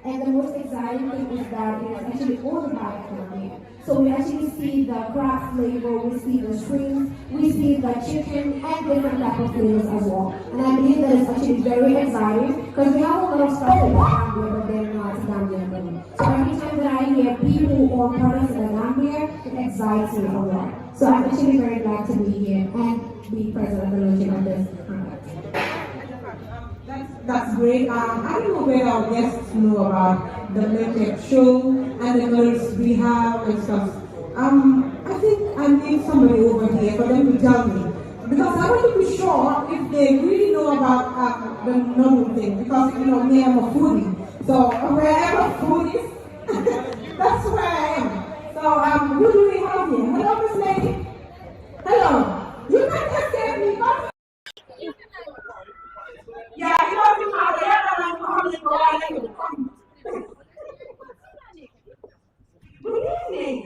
And the most exciting thing is that it is actually owned by a family. So we actually see the crab flavor, we see the shrimp, we see the chicken, and different type of flavors as well. And I believe that it's actually very exciting because we have a lot of stuff in Gambia, but they're not Gambian food. So every time that I hear people who own products in the Gambia, it excites me a lot. So I'm actually very glad to be here and be present at the launching of this product. That's great. I don't know whether our guests know about the Miliket Show and the girls we have and stuff. I think I need somebody over here for them to tell me. Because I want to be sure if they really know about the normal thing. Because, you know, me, I'm a foodie. So wherever food is, that's where I am. So who do we have here? Hello, Miss Lady. Hello. You can just get me. Yeah, you know, you have the other one. Good evening.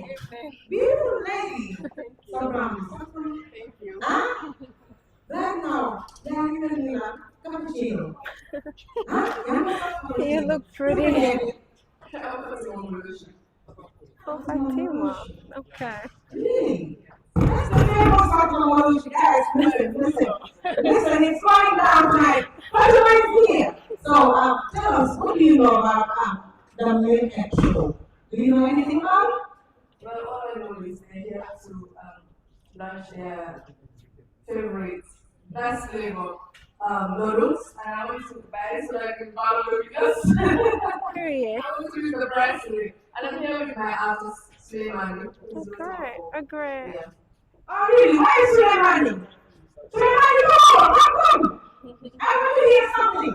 Beautiful lady. So Thank you. huh? Right now, cappuccino. Huh? You look pretty. Oh, Fatima. Fatima. Okay. Really? That's the famous Fatima, guys. Listen, it's going down tonight. Fatima is here. So tell us, what do you know about the Miliket Show? Do you know anything about it? Well, all I know is Nigeria to launch their favorite best flavor noodles, and I want to buy it so that I can follow the videos. Period. I want to use the bracelet, and I'm here with my artist, Suleiman. Okay. Agree. Yeah. Oh, really? Why is Suleimani? Suleimani, come! I want to hear something.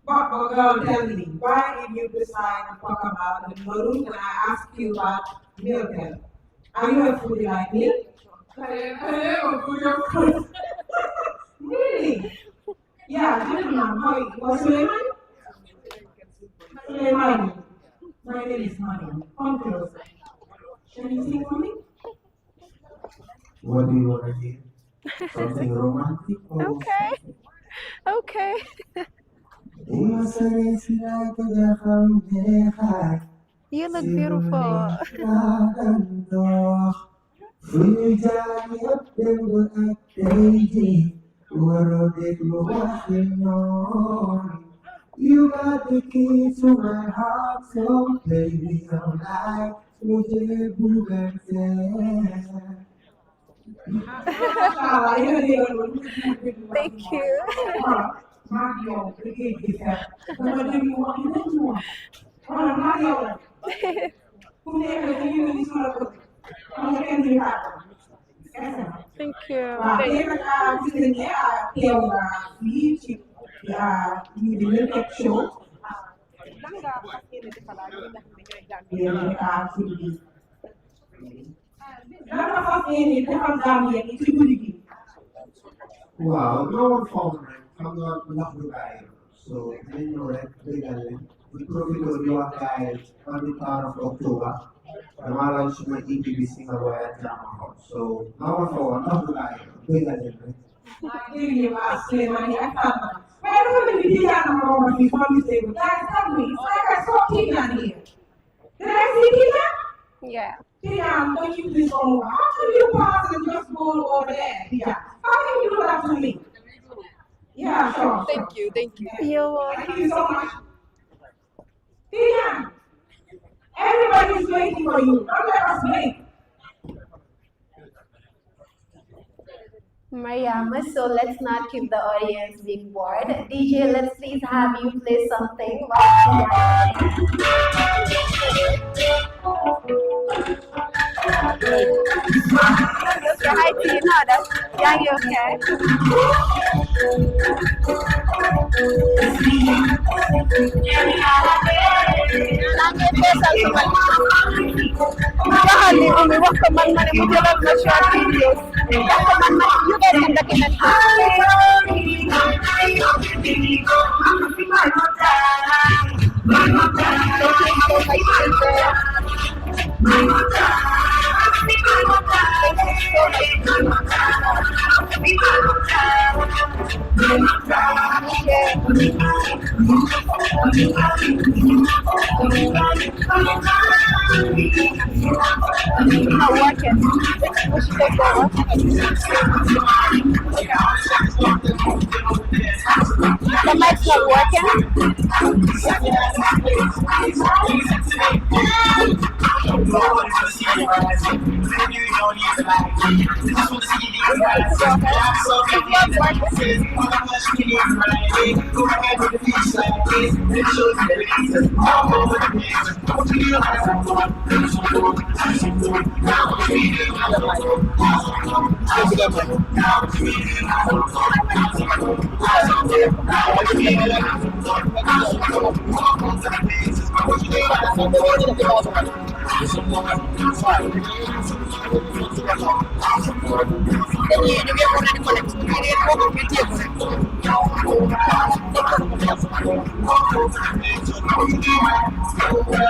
But girl, tell me, why did you decide to talk about the noodles and I asked you about milk? Are you a foodie like me? I am a food. Really? Yeah, gentlemen, how you? What's Suleiman? Suleiman. My name is Mariam. Come closer. Can you sing for me? What do you want to hear? Something romantic or Okay. Okay. You look beautiful. You got the key to my heart, so baby, I'm like, Thank you. Mario, Nama déglu wax yi nekk mu wax wala Mario la ku nekk dañu yónni suma ko xam nga kenn duñu xaar Thank you. waaw Thank tey nag gis nañ ne teew nga fii ci lii di Miliket Show yéen ci biir lan nga fas yéene defal Gambia yi ci guddi gi Wow, no one found it. I'm not the guy. So, then you know, like, we probably will do a guy on the part of October. I'm allowed to make EPB singer boy at Drama House. So, no one found not the guy. Big legend. Dégg nga Souleymane yi ak Fatma mais dafa mel ni Tidiane ma romb fii sama mistake guys tell me it's like I saw Tidiane here. Did I see Tidiane? Yeah. Tidiane, don't you please come over. How can you pass and just go over there, Tidiane? How can you do that to me? Yeah, sure. Thank you, thank you. You're welcome. Thank you so much. Tidiane, everybody's waiting for you. Don't let us wait. Mariam, so let's not keep the audience being bored. DJ, let's please have you play something while Say hi to you now. That's yeah, you okay? Langit besar teman. Bahali umi wah teman mana mujalan masyarakat videos. Ya teman mana you guys can document. Not working. Which take over? The mic's not working.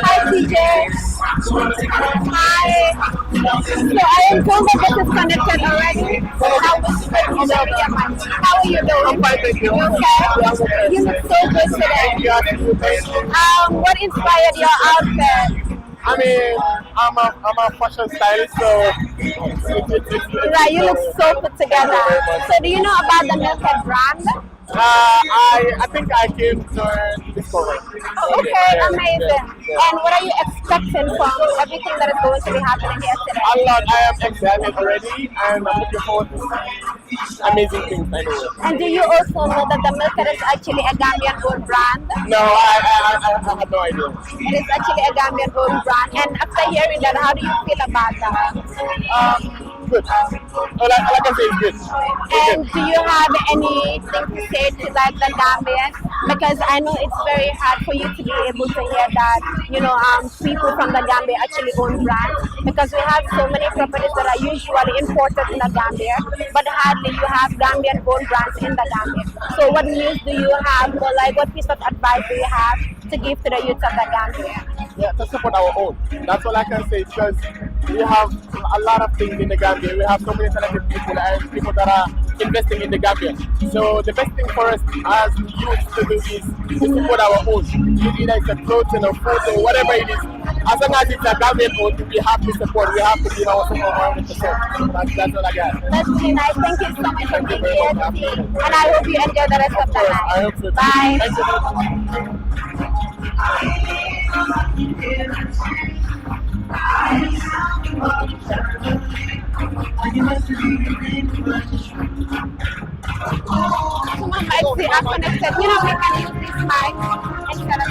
Hi TJ. Hi. So I am told that this is connected already. How are you doing? I'm fine, thank you. You okay? You look so good today. What inspired your outfit? I mean, I'm a fashion stylist, so Right, you look so put together. So do you know about the Milket brand? I think I came to discover. Okay, amazing. And what are you expecting from everything that is going to be happening here today? A lot. I am excited already, and I'm looking forward to see amazing things anyway. And do you also know that the Milket is actually a Gambian-owned brand? No, I have no idea. It is actually a Gambian-owned brand. And after hearing that, how do you feel about that? Good. All I can say is good. And do you have anything to say to like the Gambians? Because I know it's very hard for you to be able to hear that, people from the Gambia actually own brands. Because we have so many properties that are usually imported in the Gambia, but hardly you have Gambian-owned brands in the Gambia. So what news do you have, or like what piece of advice do you have to give to the youth of the Gambia? Yeah, to support our own. That's all I can say, because we have a lot of things in the Gambia. We have so many talented people and people that are investing in the Gambia. So the best thing for us as youth to do is to support our own. Either it's a clothing or food or whatever it is. As long as it's a Gambian owned, we have to support. We have to give our support 100%. That's all I got. That's really nice. Thank you so much for being here. And I hope you enjoy the rest of the night. I hope so. Bye. Thank you. Some mics are connected. We can use this mic instead of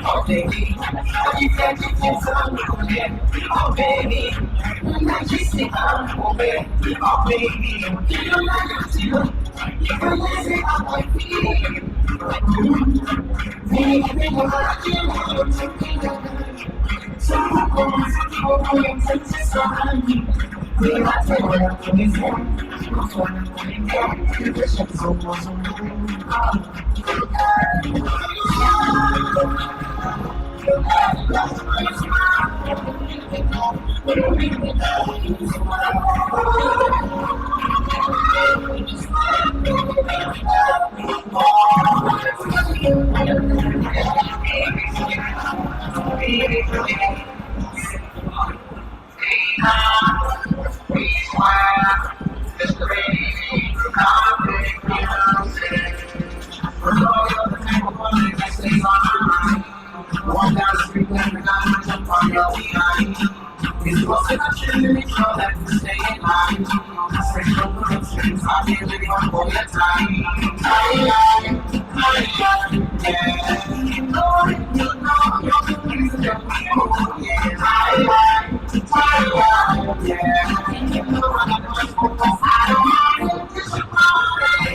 Oh baby, you can't get this on oh baby, I just say oh baby, oh baby, you don't like to you can listen on my feet. Baby, I can't take it. So I'm going to take this on me. We are together for this one. Walk down the street and I jump on your behind. It's close enough to make sure that you stay in line. Straight from the strings, I'll be living on for your time. Yeah. You know, you're the reason that we move. Yeah. You know I'm not much focus. I don't mind. It's your body.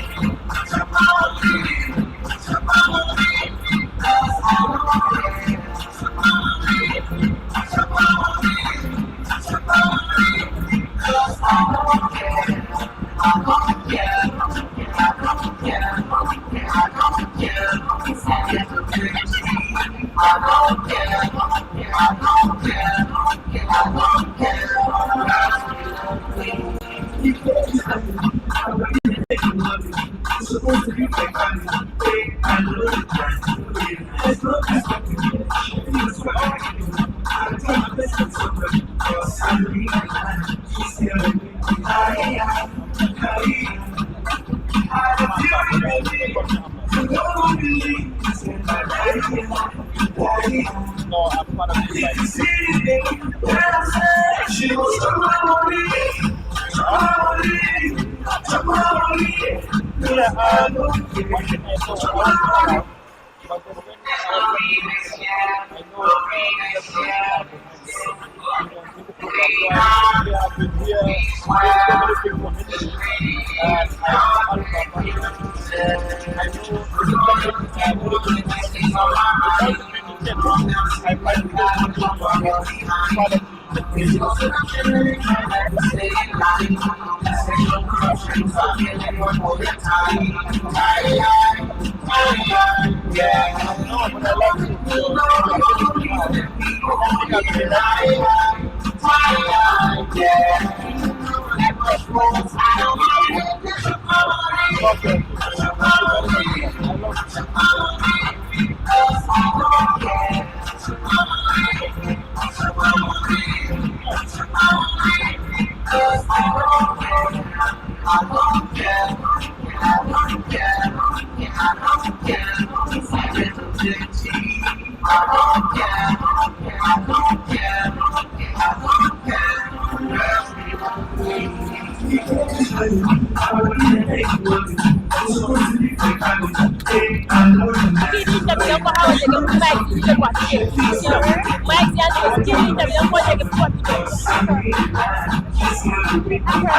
It's your body. It's your body. Cause I don't it's supposed to be fake, I know it's it's not it's I don't listen to her, cause I'm really she's here. I feel baby. You don't believe it's in my life. No, I'm part of Did you see it? When I said she was somebody.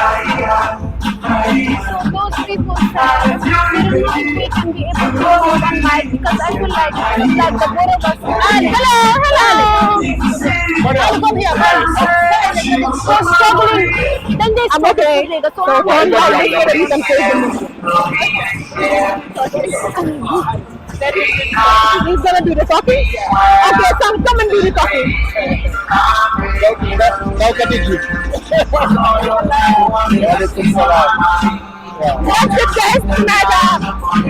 Yeah, I know. Those people say we don't know if we can be able to go on mic because I feel like the both of us. Hello. I'll come here, we're struggling. Then they I'm okay. So one time you can say he's gonna do the talking? Okay, so come and do the talking. Ngaaka Dj. What's the best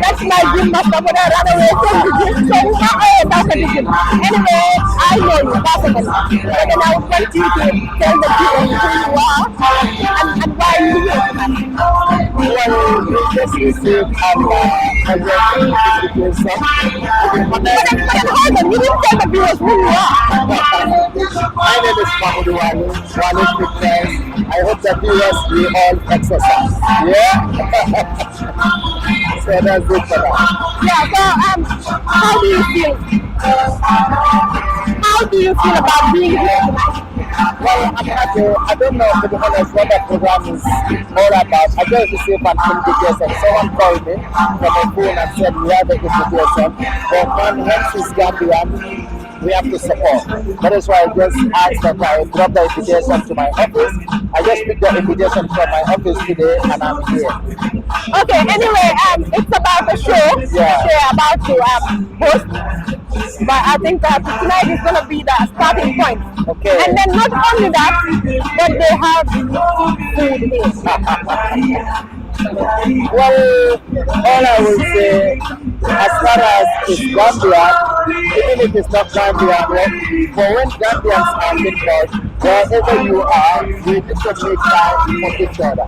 that's my dream master when I run away from the gym. So Ngaaka Dj. Anyway, I know you, that's it. And then I will want you to tell the people who you are and why you do it. Well, just receive and But then hold on, you didn't tell the viewers who you are. my name is Mahmoud Wale Fitness. I hope that viewers will all exercise. Yeah? So that's it for that. Yeah, so how do you feel? How do you feel about being here tonight? Well, I'm happy. I don't know, to be honest, what that program is all about. I just received an invitation. Someone called me from a phone and said we have an invitation. But man, hence is Gambian. we have to support. That is why I just asked that I drop the invitation to my office. I just picked the invitation from my office today, and I'm here. Okay, anyway, it's about the show. Yeah. We're about to host. But I think that tonight is going to be the starting point. Okay. And then not only that, but they have food here. Well, all I will say, as far as it's Gambia, even if it's not Gambia, for when Gambians are involved, wherever you are, we need to make time for each other.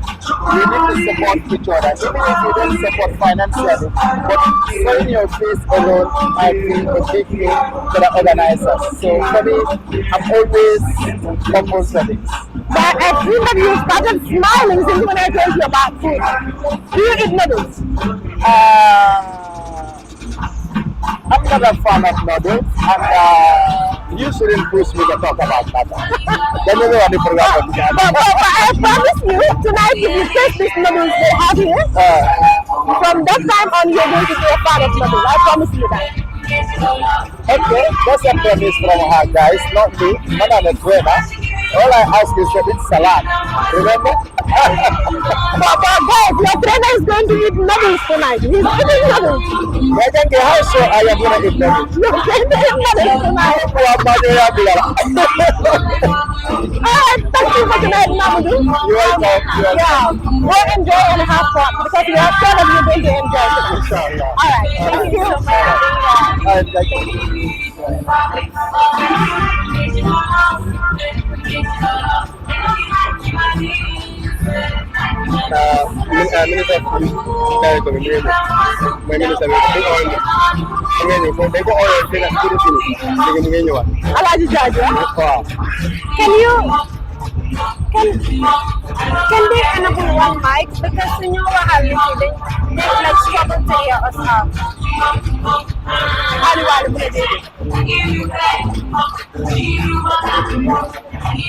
We need to support each other, even if you don't support financially. But showing your face alone might be a big thing for the organizers. So for me, I'm always open for this. But I feel that you started smiling since when I told you about food. Do you eat noodles? I'm not a fan of noodles, and you shouldn't push me to talk about that. Then you know what the program is. But I promise you, tonight if you taste these noodles they have here, from that time on you're going to be a fan of noodles. I promise you that. Okay, that's a promise from her, guys, not me. I'm a trainer. All I ask is to eat salad. Remember? But guys, your trainer is going to eat noodles tonight. He's eating noodles. How sure I am going to eat noodles? You're going to eat noodles tonight. Alright, thank you for tonight, Mamadou. You're welcome. Yeah, go enjoy and have fun because we are sure that you're going to enjoy it. Inshallah. Alright, thank you so much. Thank you. Minister of Police, Director, my minister, Alaji Jaja, can they enable one mic because you know what I'm doing? They like struggle to hear us out. How do I do it?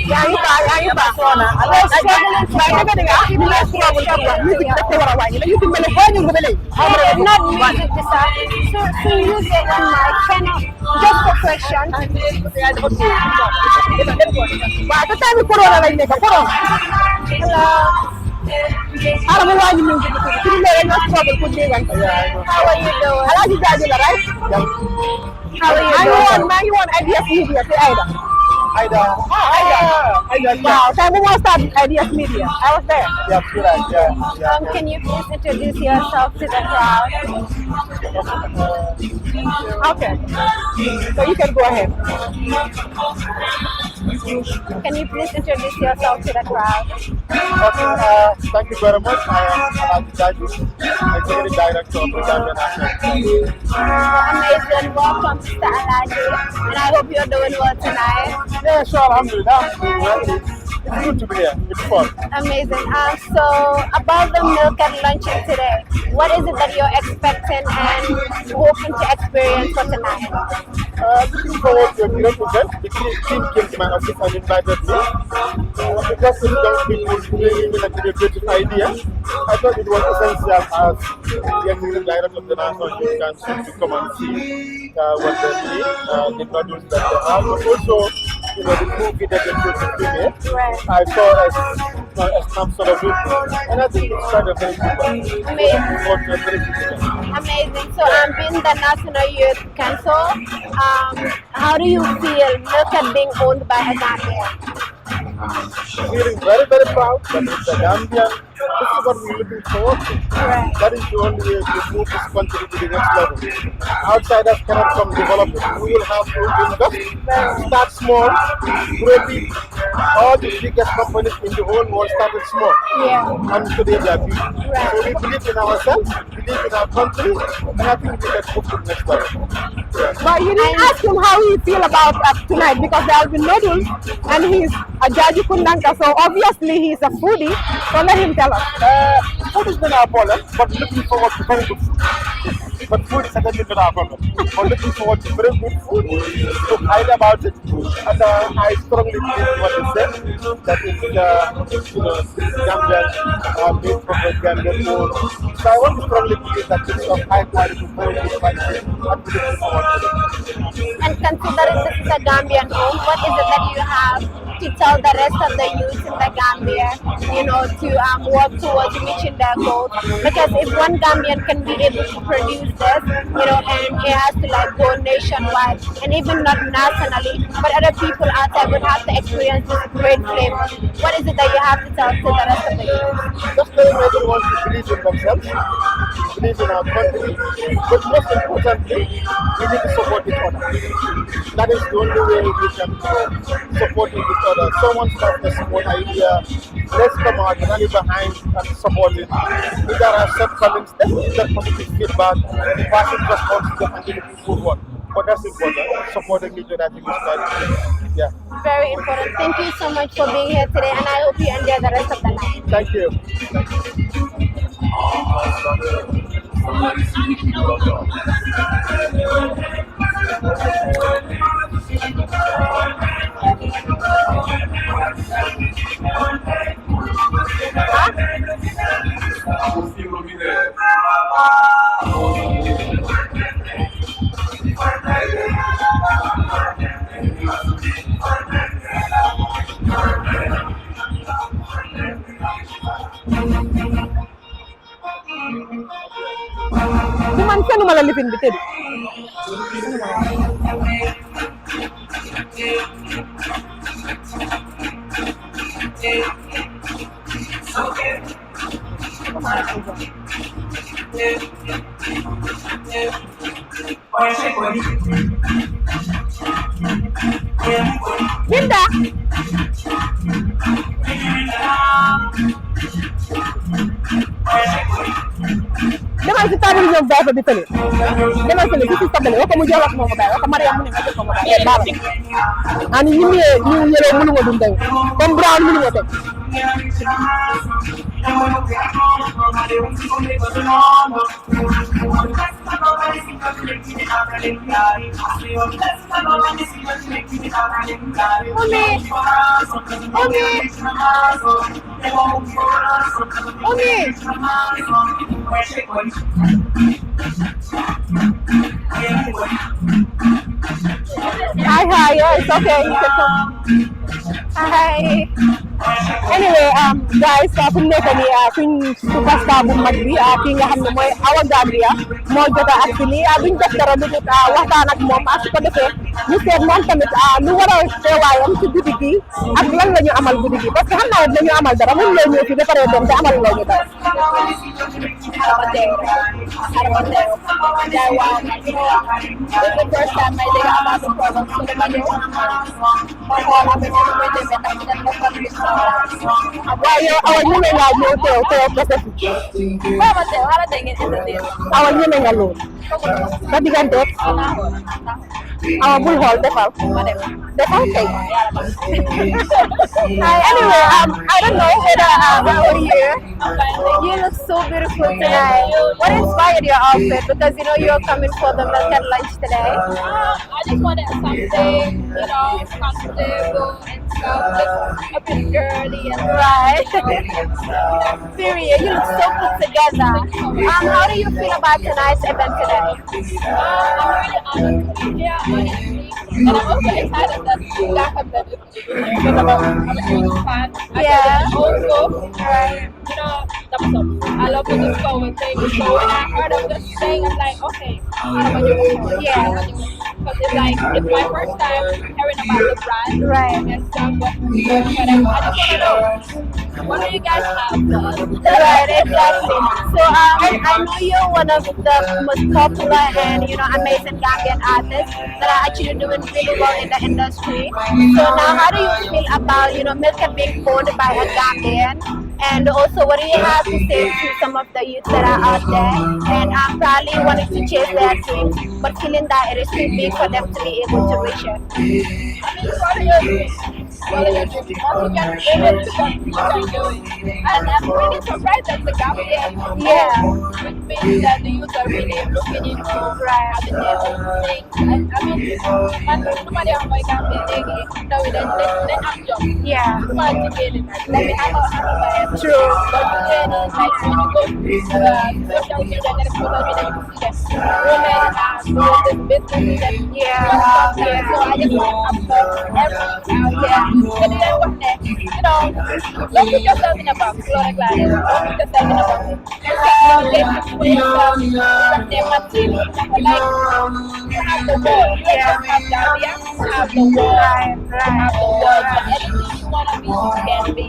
Yeah, you back on. I'm struggling to find everything. I'm struggling. Music, that's what I want. You can make it when you believe. Not music, so use it one mic. Cannot just for question. But the time you put on like that, put on. Hello. I'm going to music. How are you doing? I like you guys, right? How are you doing? You want ideas media? Say Ida. Ida. Wow. Time we want to start ideas media. I was there. Yeah, right. Yeah. Can you please introduce yourself to the crowd? Okay. So you can go ahead. Can you please introduce yourself to the crowd? Okay, thank you very much. I am Ngaaka Dj, Executive Director of the Gambian National. Amazing. Welcome, Mr. Alaji. And I hope you're doing well tonight. Yeah, sure, alhamdulillah. It's good to be here. It's fun. Amazing. So, about the milk and luncheon today, what is it that you're expecting and hoping to experience for tonight? Looking forward to a great event. The team came to my office and invited me. Because the young people bringing in a creative idea, I thought it was essential as the executive director of the National Youth Council to come and see what they need, the products that they have, but also, the movie that they put in it. Right. I saw a snapshot of it, and I think it's kind of very good. Amazing. So, being the National Youth Council, how do you feel milk being owned by a Gambian? Feeling very, very proud that it's a Gambian. This is what we're looking forward to. Right. That is the only way to move this country to the next level. Outsiders cannot come develop it. We will have to invest, start small, grow big. All the biggest companies in the whole world started small. Yeah. And today they are big. Right. So we believe in ourselves, we believe in our country, and I think we can move to the next level. Yeah. But you didn't ask him how he feel about tonight because there will be noodles and he's a Jaji Kundanka, so obviously he's a foodie. So let him tell us. Food has been our problem, but looking forward to very good food. But food is certainly not our problem. We're looking forward to very good food, to highly about it, and I strongly believe what they said, that it's, Gambian, made from the Gambian food. So I want to strongly believe that it's of high quality, very good quality, and we looking forward to it. And considering this is a Gambian home, what is it that you have to tell the rest of the youth in the Gambia, to work towards reaching their goals? Because if one Gambian can be able to produce this, and it has to like go nationwide, and even not nationally, but other people out there would have to experience this great flavor. What is it that you have to tell to the rest of the youth? Just let everyone to believe in themselves, believe in our country, but most importantly, we need to support each other. That is the only way we can support each other. Someone starts a support idea, let's come out and rally behind and support it. If there are shortcomings, let's give that positive feedback, pass it responsible and give it good work. But that's important. Supporting each other, I think is very, yeah. Very important. Thank you so much for being here today, and I hope you enjoy the rest of the night. Thank you. Cuman sanu malah lipin bitin. Linda. Demal si tabu ñom ba bi fele. Demal fele ci tabale wako mu jox mo ko bay wako Mariam mu ne ko ko bay baba. Ani ñi ñëlé mënu nga dum tay. Comme brown mënu nga tay. Hi, yeah, it's okay. You can come. Hi. Anyway, guys, fu nekk ni suñ superstar bu mag bi ki nga xam ne mooy Awa Gambia moo jot a ak ni duñ def dara lu dul waxtaan ak moom ak su ko defee ñu seet moom tamit lu war a teewaayam ci guddi gi ak lan la ñu amal guddi gi parce que xam naa dañu amal dara mun loo ñëw fi ba pare dem te amal loo ñu dara. waaye yow Awa ñeme nga ñëw teew kese fi. Awa ñeme nga lool. sa diggante Awa bul xool defal kay. Anyway, I don't know whether how are you? You look so beautiful tonight. What inspired your outfit? Because you're coming for the milk and lunch today. I just wanted something, comfortable and stuff, just a bit girly and Right. Period. You look so put together. How do you feel about tonight's event today? I'm really honored to be here, honestly. And I'm also excited that Ngaaka Dj because I'm a huge fan. Yeah. Also, I love the disco and things. So when I heard of this thing, I'm like, okay, how do I do it? Yeah. Because it's my first time hearing about the brand. Right. And stuff, but I just want to know, what do you guys have for us? Right, exactly. So I know you're one of the most popular and amazing Gambian artists that are actually doing really well in the industry. So now, how do you feel about milk being poured by a Gambian? And also, what do you have to say to some of the youth that are out there and are probably wanting to chase their dreams, but feeling that it is too big for them to be able to reach it? I mean, what are your dreams? Once you can win it, you can do it. And I'm really surprised that the Gambian, which means that the youth are really looking into having their own things. And I mean, nobody on my Gambia, they know it, they have jobs. But you get it, like we have a true. But you get it, like when you go to social media, and social media, you see that women are doing this business. And, so I just want to upload everything out there. But then what next? You know, don't put yourself in a box. Don't put yourself in a box. They should put yourself in their material. Like, you have the world. You don't have Gambia. You have the world. You have the world. But anything you want to be, you can be.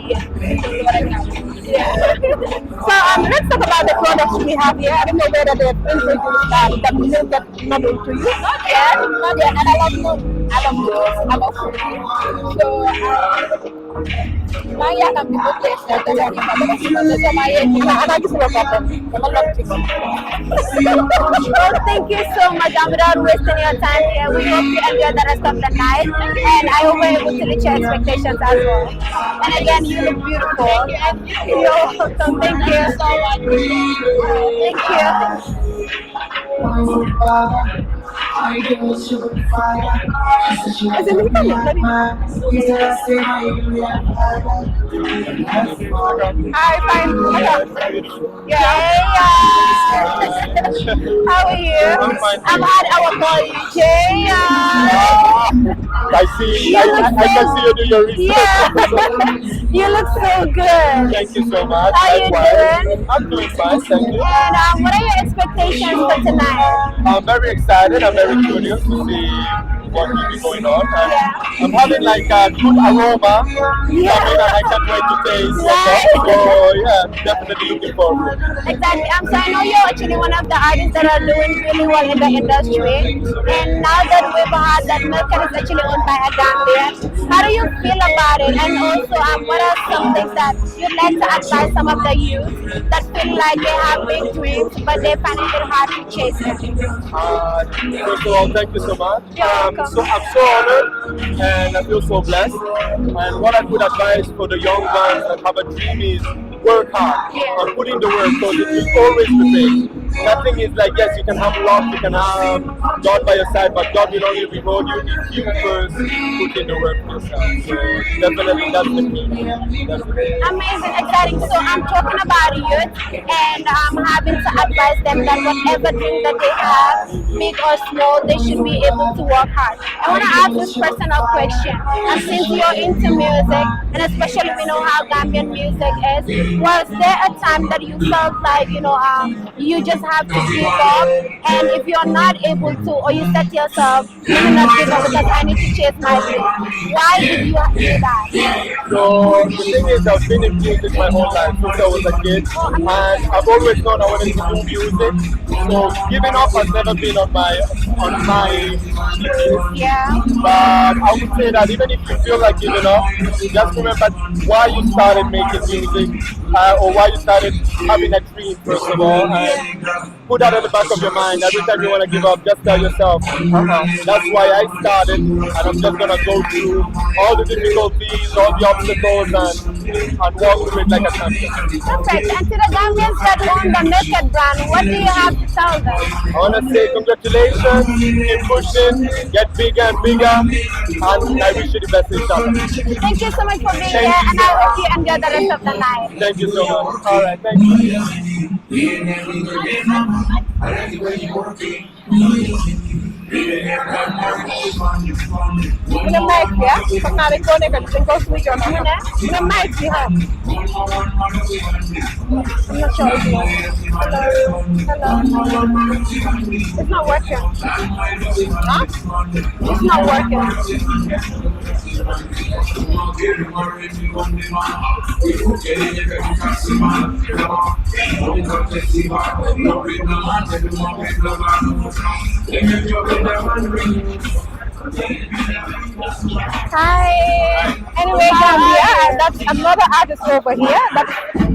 So let's talk about the products we have here. I don't know whether they've introduced that milk that model to you. Not yet. And I love food. I love food. So Maya akan dibutuh dan sama Anak semua apa? Well, thank you so much. Without wasting your time here, we hope you enjoy the rest of the night, and I hope we're able to reach your expectations as well. And again, you look beautiful. You're welcome. Thank you so much. Thank you. Hi, fine. How are you? I'm fine. I'm at our call you, Jay. I can see you do your research. Yeah. You look so good. Thank you so much. How are you Likewise. doing? I'm doing fine, thank you. And what are your expectations for tonight? I'm very excited. I'm very curious to see what will be going on. And I'm having like a good aroma coming, and I can't wait to taste what's up. So yeah, definitely looking forward. Exactly. So I know you're actually one of the artists that are doing really well in the industry. And now that we've heard that Milket is actually owned by a Gambian, how do you feel about it? And also, what are some things that you'd like to advise some of the youth that feel like they have big dreams, but they find it hard to chase them? First of all, thank you so much. You're welcome. So I'm so honored and I feel so blessed. And what I could advise for the young ones that have a dream is work hard and put in the work, because it will always be paid. Nothing is like, yes, you can have luck, you can have God by your side, but God will only reward you if you first put in the work for yourself. So definitely that's the key. That's the key. Amazing, exciting. So I'm talking about youth, and I'm having to advise them that whatever dream that they have, big or small, they should be able to work hard. I want to ask this personal question. And since you're into music, and especially we know how Gambian music is, was there a time that you felt like, you just have to give up, and if you're not able to, or you said to yourself, let me not give up because I need to chase my dream? Why did you do that? So the thing is, I've been in music my whole life since I was a kid, and I've always known I wanted to do music. So giving up has never been on my list. Yeah. But I would say that even if you feel like giving up, just remember why you started making music, or why you started having a dream, first of all, and put that in the back of your mind. Every time you want to give up, just tell yourself, that's why I started, and I'm just going to go through all the difficulties, all the obstacles, and walk through it like a champion. Perfect. And to the Gambians that own the Milket brand, what do you have to tell them? I want to say congratulations, keep pushing, get bigger and bigger, and I wish you the best, inshallah. Thank you so much for being here, and I hope you enjoy the rest of the night. Thank you so much. All right, thank you. Muna mic ya? Pag na-record ka, then go switch on. Muna mic ya. I'm not sure if you want. Hello. It's not working. Huh? It's not working. Hi. Anyway, Gambia, that's another artist over here. That's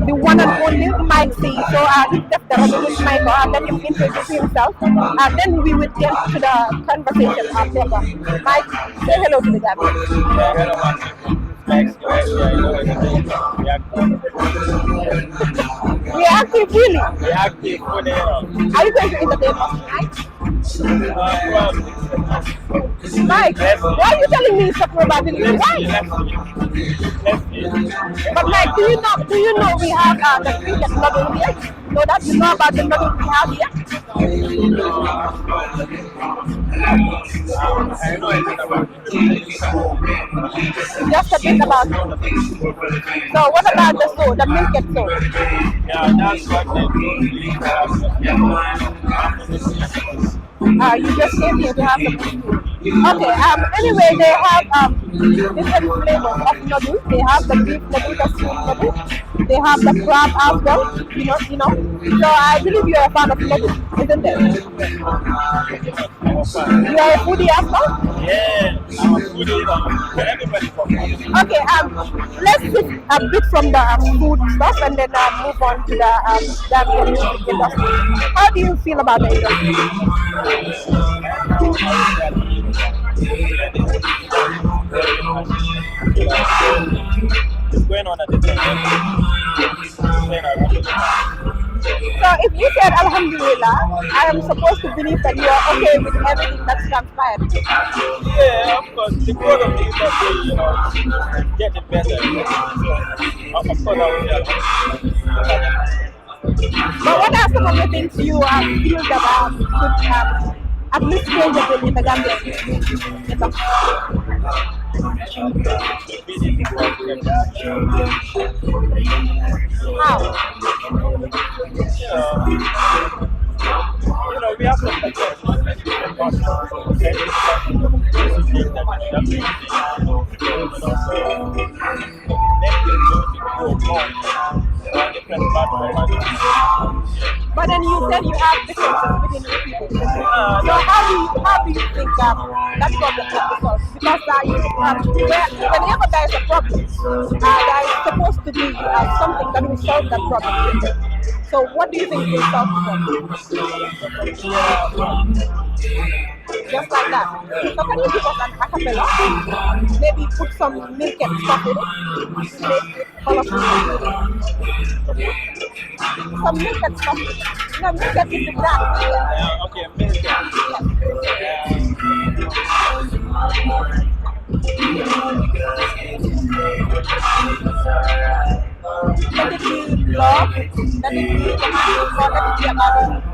the one and only Mike C. So just the with Mike, let him introduce himself. Then we will get to the conversation after. Mike, say hello to the Gambia. We are active, really. We active for the Are you going to entertain us tonight? Mike, why are you telling me stuff about the news? Why? But Mike, do you know we have the cricket model here? Know that you know about the model we have here? I know anything about Just a bit about it. So what about the show, the Miliket Show? Yeah, that's what they You just came here to have some food. Okay, anyway, they have different flavors of noodles. They have the beef noodle, the sweet noodle. They have the crab as well, you know. So I believe you're a fan of noodles, isn't it? You're a foodie as well? Yeah, I'm a foodie. Everybody from Okay, let's switch a bit from the food stuff and then move on to the Gambian music industry. How do you feel about the industry? It's going on at the time. So if you said Alhamdulillah, I am supposed to believe that you are okay with everything that's transpired. Yeah, of course. The growth of the industry, getting better. Of course, I would But what are some of the things you feel that could at least change a bit in the Gambia? How? We have some But then you said you have differences within your people. So how do you think that problem can be solved? Because whenever there is a problem, there is supposed to be something that will solve that problem. So what do you think will solve the problem? Just like that. So can you give us an acapella? Maybe put some Miliket stuff in it. Make it colorful. Some Miliket stuff. No, Miliket is the brand. Okay, Miliket. Let it be love, let it be romantic, or let it be about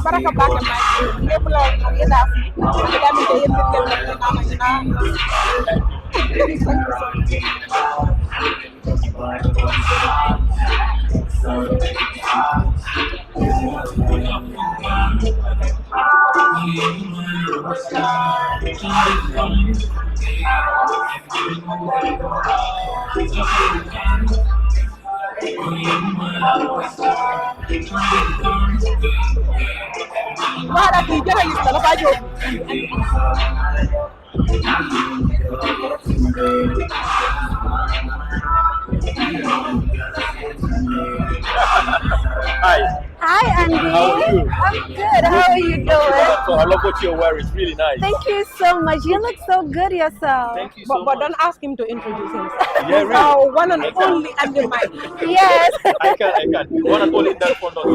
baraka bake may lépp la yéda fi da mi day yépp Wala ki jara yi la ba jo Hi. Hi, Andy. How are you? I'm good. How are you doing? So I love what you're wearing. It's really nice. Thank you so much. You look so good yourself. Thank you so but much. don't ask him to introduce himself. Yeah, really. Our one and only Andy Mike. Yes. I can. One and only that front of the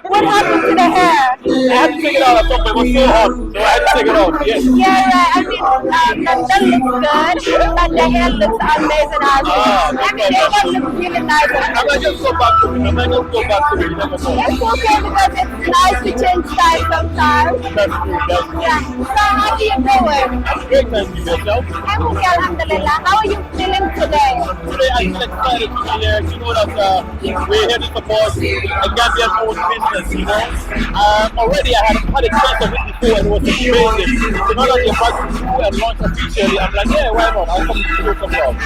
What happened to the hair? I had to take it out. I thought it was so hot, so I had to take it off. Yes. Yeah, right. I mean, that looks good, but the hair looks amazing as well. I mean, they all look really nice. I might just go back to it. all. It's okay because it's nice to change styles sometimes. That's true, that's true. Yeah. So how are you doing? I'm great, thank you. Yourself? I'm okay, alhamdulillah. How are you feeling today? Today I feel excited to be here. You know that we're here to support a Gambian owned business, you know. Already I had a chance of it before and it was amazing. So now that you're about to do and launch officially, I'm like, yeah, why not? I'll come to do some love.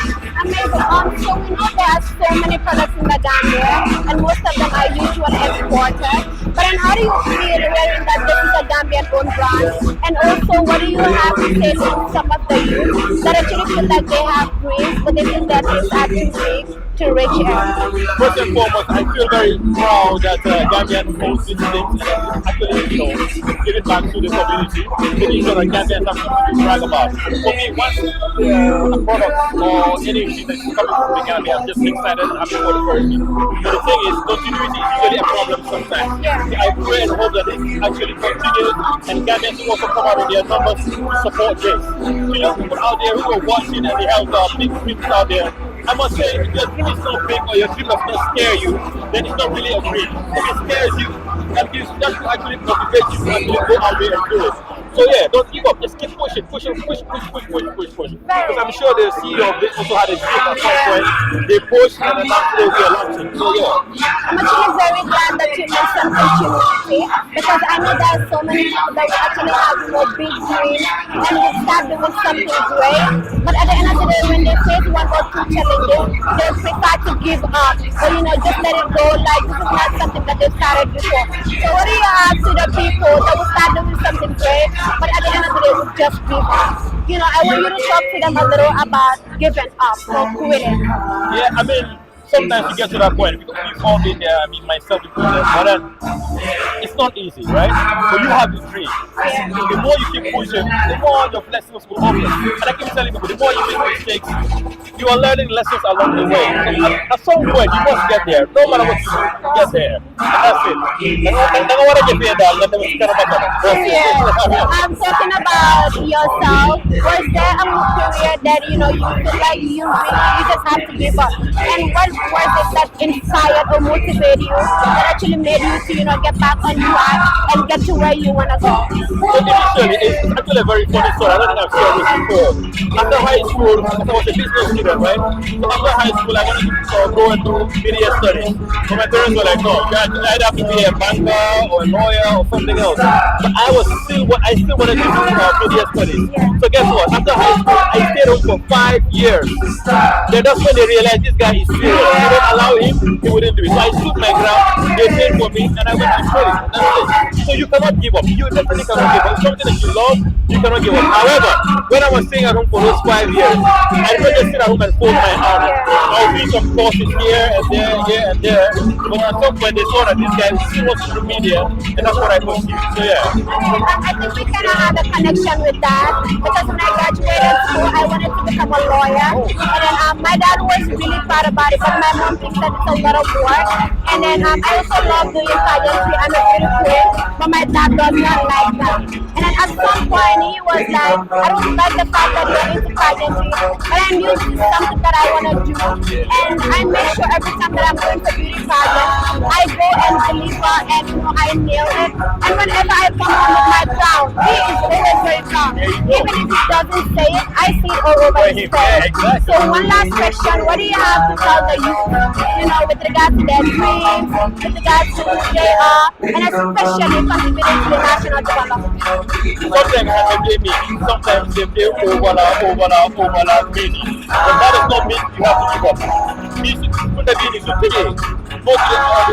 Amazing. So we know there are so many products in the Gambia, and most of them are usually exported. But then how do you feel hearing that this is a Gambian-owned brand? And also, what do you have to say to some of the youth that actually feel like they have dreams, but they think that it's actually to reach it? First and foremost, I feel very proud that Gambian owns these things and actually, you know, give it back to the community. Making sure that Gambians have something to brag about. For me, once a product or anything that's coming from the Gambia, I'm just excited and happy for the person. But the thing is, continuity is usually a problem sometimes. So I pray and hope that it actually continues and Gambians will also come out in their numbers to support this. So young people out there who are watching and they have big dreams out there, I must say, if your dream is not big or your dream does not scare you, then it's not really a dream. If it scares you, that gives that will actually motivate you to actually go out there and do it. So yeah, don't give up. Just keep pushing, push. Because I'm sure the CEO of this also had a dream at some point. They pushed and then now they are launching. So yeah. I'm actually very glad that you mentioned opportunity because I know there are so many people that will actually have big dreams and will start doing something great. But at the end of the day, when they face one or two challenges, they prefer to give up or just let it go. Like this is not something that they started before. So what do you have to the people that will start doing something great, but at the end of the day, will just give up? I want you to talk to them a little about giving up or quitting. Yeah, I mean, sometimes you get to that point. Because we've all been there. I mean, myself included. But then, it's not easy, right? But you have the dream. The more you keep pushing, the more your blessings will open. And I keep telling people, the more you make mistakes, you are learning lessons along the way. So at some point, you must get there. No matter what you do, get there. And that's it. And I want to get there, that was kind of I'm talking about yourself. Was there a period that you feel like you just have to give up? And what was it that inspired or motivated you that actually made you to get back on track and get to where you want to go? So initially, it's actually a very funny story. I don't think I've shared this before. After high school, I was a business student, right? So after high school, I wanted to go and do media studies. So my parents were like, no, you either have to be a banker or a lawyer or something else. But I still wanted to do media studies. So guess what? After high school, I stayed home for 5 years. Then that's when they realized this guy is serious. If you don't allow him, he wouldn't do it. So I stood my ground, they paid for me, and I went and studied. That's it. So you cannot give up. You definitely cannot give up. Something that you love, you cannot give up. However, when I was staying at home for those 5 years, I didn't just sit at home and fold my arms. I'll do some courses here and there, here and there. But at some point, they saw that this guy still wants to do media, and that's what I pursued. So yeah. I think we kind of had a connection with that because when I graduated school, I wanted to become a lawyer. And then my dad was really proud about it, but my mom thinks that it's a lot of work. And then I also love doing pageantry. I'm a pretty queen, but my dad does not like that. And then at some point, he was like, I don't like the fact that you're into pageantry, but I knew this is something that I want to do. And I make sure every time that I'm going to beauty pageant, I go and deliver and I nail it. And whenever I come home with my crown, he is always very proud. Even if he doesn't say it, I see it all over his face. So one last question, what do you have to tell the youth, with regards to their dreams, with regards to who they are, and especially contributing to the national development? Sometimes they play me, sometimes they play overlap meaning. But that does not mean you have to give up. Put the meaning to today. Go to the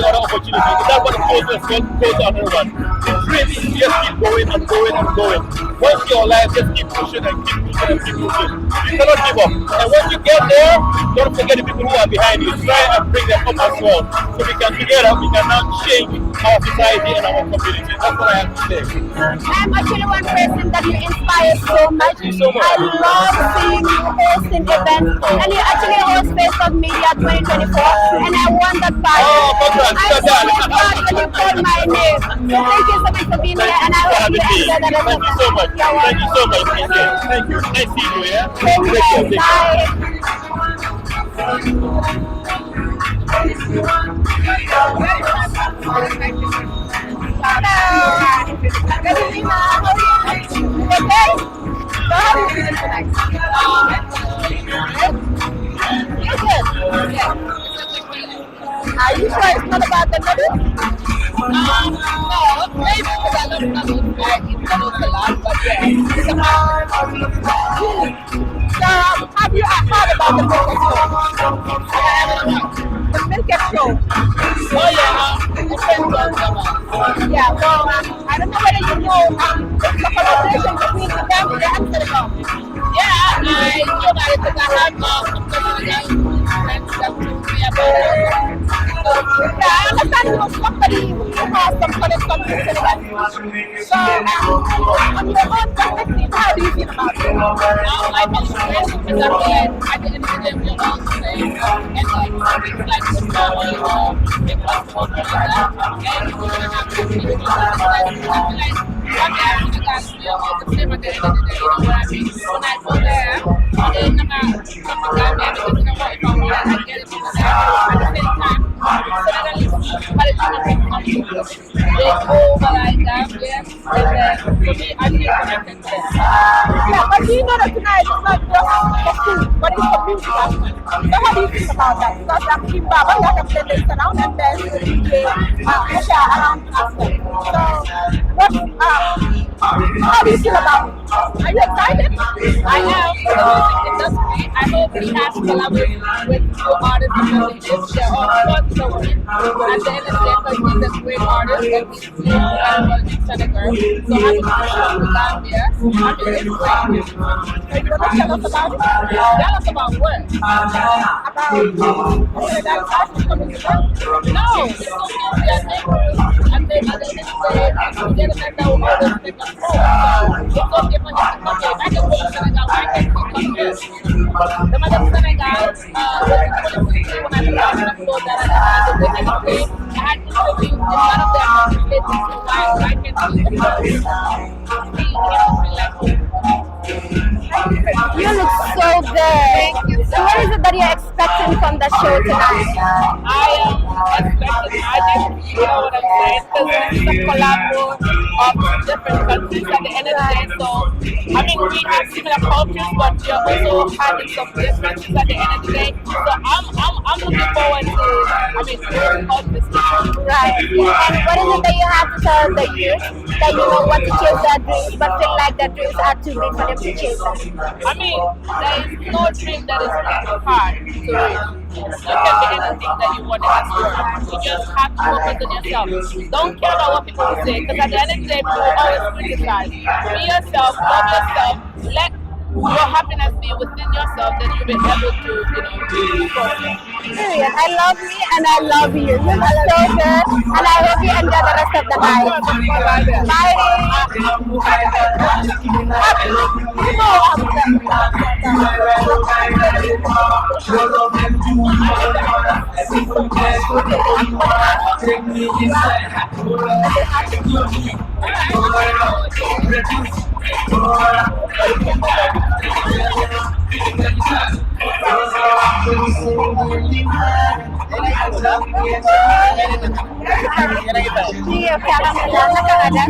other opportunity. If that's what the process goes to another one. The dream is just keep going and going and going. Once your life, just keep pushing and keep pushing and keep pushing. You cannot give up. And when you get there, don't forget the people who are behind you. Try and bring them up as well. So we can together, we can now change our society and our community. That's what I have to say. I'm actually one person that you inspire so much. Thank you so much. I love seeing you hosting events. And you actually host Facebook Media 2024. And I won that prize. Oh, congrats. I'm so proud when you called my name. So thank you so much for being here. And I hope you enjoy the rest Thank you so much. Thank you so much. Thank you. Nice seeing you, yeah? Thank you. Bye. Are you sure it's not about the noodles? No, maybe because I love noodles. I eat noodles a lot, but yeah, it's about So have you heard about the Miliket Show? The Miliket Show. oh yeah, the friends of them. Yeah, so I don't know whether you know it's a collaboration between the Gambia and Senegal. Yeah, I know about it because I have some friends that told me about it. Yeah, I understand you know somebody who has some connection to Senegal. So on your own perspective, how do you feel about it? I feel stressed because I feel like at the end of the day we're all the same. And like it's like it's not all impossible to do that. And we're gonna have to be doing that. I feel like one day I'm gonna guys we're all the same at the end of the day, you know what I mean? When I go there, I'm gonna come to Gambia because you know what, if I want it, I get it over there. At the same time, Senegalese people, they over like Gambia, and then for me, I feel connected to them. Yeah, but you know that tonight it's not just for food, but it's for music as well. So how do you feel about that? Because I'm Kimba, but we have played this around and then the DJ kheucha around as well. So what how do you feel about it? Are you excited? I am for the music industry. I hope we have to collaborate with new artists because it is their own fun to win. At the end of the day, because he's a great artist and he's playing in Senegal. So having him come to Gambia, I mean, it's great. So you want to tell us about it? Tell us about what? About Senegal artists coming to Gambia? No, it's so good. We are neighbors. And then at the end of the day, we get a man that will always make us grow. So it's okay for them to come here. If I can go to Senegal, why can't we come here? The man of Senegal, when I belonged to the floor that I had the women of day, I had interviews in one of them related to why can't we come here? You look so good. So what is it that you're expecting from the show tonight? I am expecting, I think you know what I'm saying, because this is a collabo of different countries at the end of the day. So, I mean, we have similar cultures, but we are also having some differences at the end of the day. So, I'm looking forward to, I mean, learning all this stuff. Right. And what is it that you have to tell the youth that you know want to chase their dreams but feel like their dreams are too big for them to chase them? I mean, there is no dream that is too hard to reach. You can be anything that you want in this world. You just have to focus on yourself. Don't care about what people will say, because at the end of the day, people will always criticize. Be yourself, love yourself, let your happiness be within yourself, then you'll be able to, focus. Period. I love me and I love you. You look so good and I hope you enjoy the rest of the night. Iya, sekarang anak kan ada.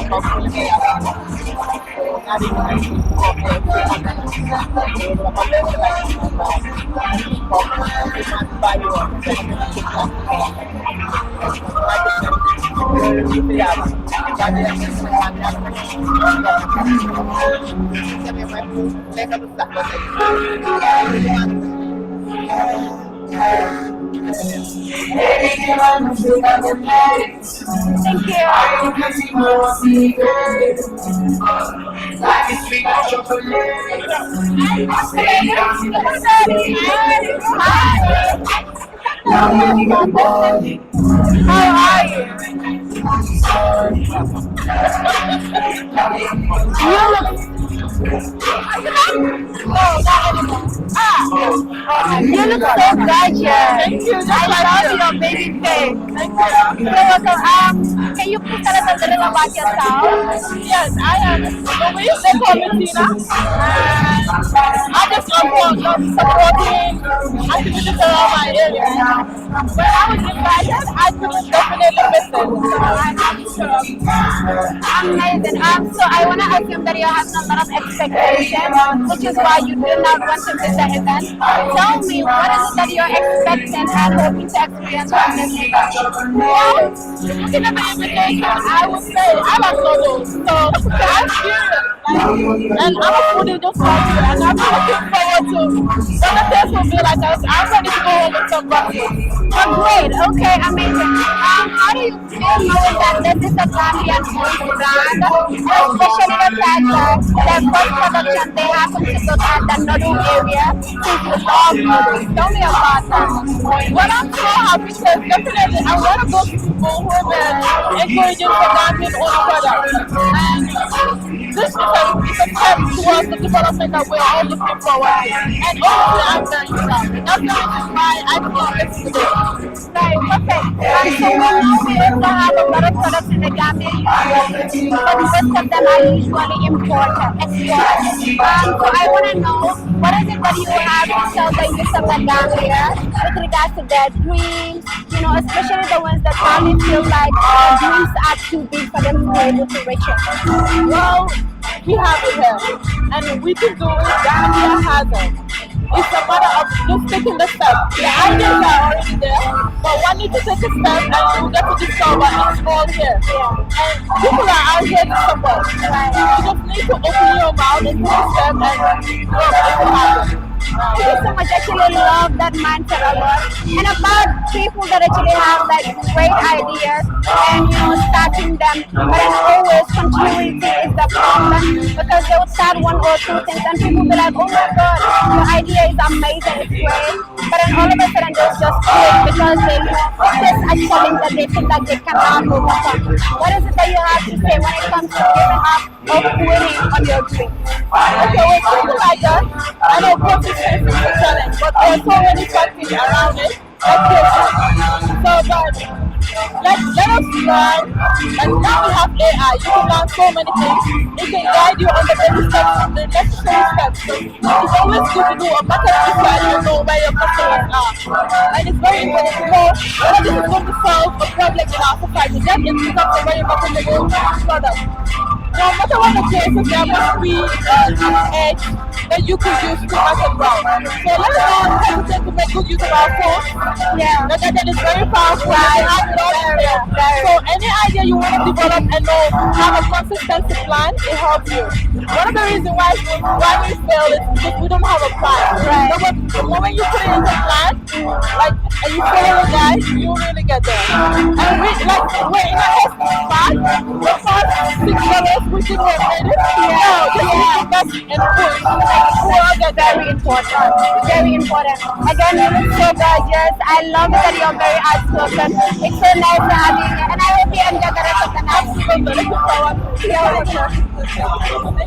boleh kaya ada yang You look so gorgeous. Thank you. I love your baby face. Thank you. So, can you please tell us a little about yourself? Yes, I am Louise. They call me Tina. And I just support supporting activities around my area. When I was invited, I could definitely listen. So I'm sure. Amazing. So I want to assume that you have a lot of expectations, which is why you did not want to miss the event. Tell me, what is it that you're expecting and hoping to experience from this event? Well, looking at the invitation, I would say I like noodles. So I'm curious. And I'm a foodie just like you. And I'm looking forward to when the test will be like us. I'm ready to go home with some breakfast. Oh, great. Okay, amazing. How do you feel knowing that this is a Gambian owned brand, especially the fact that their first production they happen to look at the noodle area since you love noodles? Tell me about that. Well, I'm so happy because definitely I'm one of those people who have been encouraging the Gambian owned products. And this is a step towards the development that we're all looking forward to. And honestly, I'm very proud. That's the reason why I came here today. Right, perfect. So we know we also have a lot of products in the Gambia usually, but most of them are usually imported, exported. So I want to know, what is it that you have to tell the youth of the Gambia with regards to their dreams, especially the ones that probably feel like their dreams are too big for them to be able to reach it? Well, we have it here. And we can do it. Gambia has it. It's a matter of just taking the step. The ideas are already there, but one needs to take a step and you get to discover it's all here. And people are out here to support. You just need to open your mouth and take a step and it will happen. Thank you so much. I actually love that mindset a lot. And about people that actually have like great ideas and starting them, but then always continuity is the problem because they would start one or two things and people be like, oh my god, your idea is amazing, it's great. But then all of a sudden they just quit because they face a challenge that they feel like they cannot overcome. What is it that you have to say when it comes to giving up or quitting on your dreams? Okay, with people like that, I know consistency is a challenge, but there are so many factors around it. So, but let us learn. And now we have AI. You can learn so many things. It can guide you on the baby steps, the necessary steps. It's always good to do a market research and know where your customers are. And it's very important to know whether this is going to solve a problem in our society. Then it becomes a very marketable product. No matter what the case is, there must be an edge that you could use to market well. So let us not hesitate to make good use of our phone. Yeah. That is very powerful. So any idea you want to develop and know, have a consistency plan, it helps you. One of the reasons why we fail is because we don't have a plan. Right. So when you put it into a plan, and you follow the guide, you really get there. And we're in a test part, the first $6 we think we're made it. No, just invest and push. Very important. Very important. Again, you look so gorgeous. I love it that you're very outspoken. It's so nice to have you here. And I hope you enjoy the rest of the night. Absolutely. Looking forward to it.